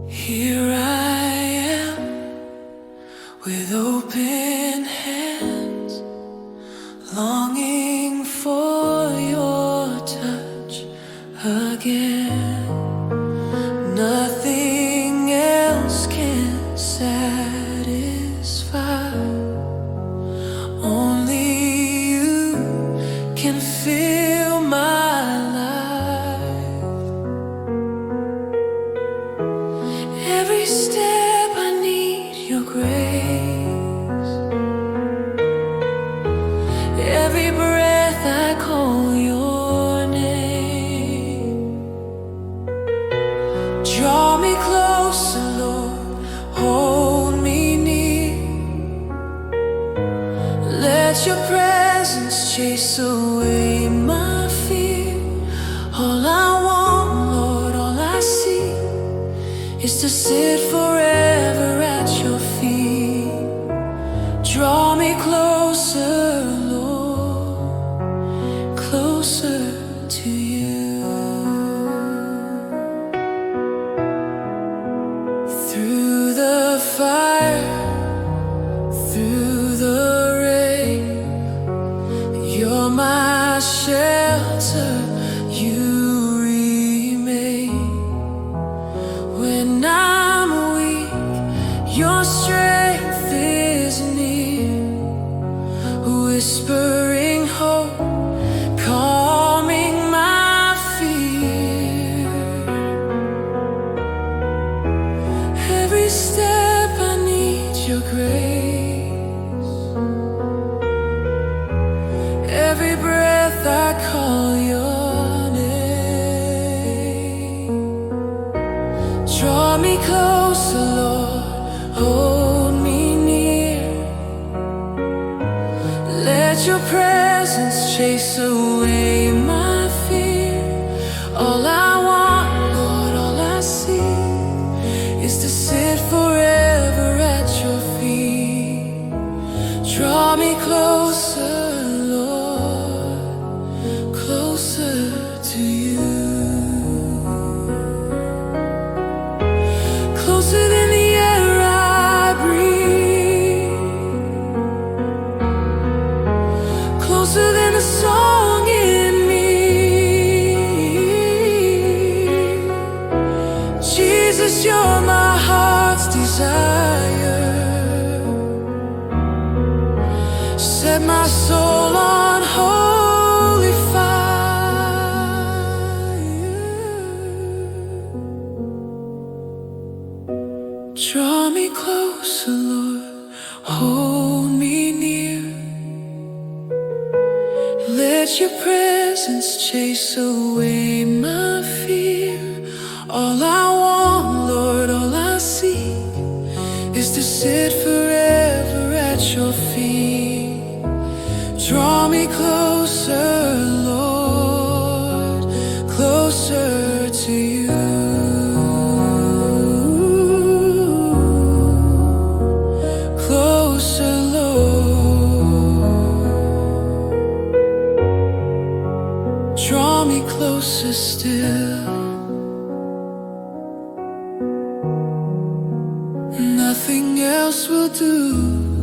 Here I am with open hands, longing for your touch again. Nothing else can satisfy, only you can fill my life. Every step I need your grace, every breath I call your name. Draw me closer, Lord, hold me near. Let your presence chase away my fear. All I want, Lord, all I see is to sit forever at your feet. Draw me closer, Lord, closer to you. Through the fire, through the rain, you're my shelter, you remain. When I'm weak, your strength is near, whispering hope, calming my fear. Every step I need your grace, every breath I call your name. Draw me closer, Lord, hold me near. Let your presence chase away my fear. All I want, Lord, all I see is to sit forever at your feet. Draw me closer, Lord, closer to you. Closer than the air I breathe, closer than the song in me. Jesus, you're my heart's desire. Set my soul on holy fire. Draw me closer, Lord, hold me near. Let your presence chase away my fear. All I want, Lord, all I seek is to sit forever at your feet. Draw me closer, Lord, closer to you. Closer, Lord, draw me closer still. Nothing else will do.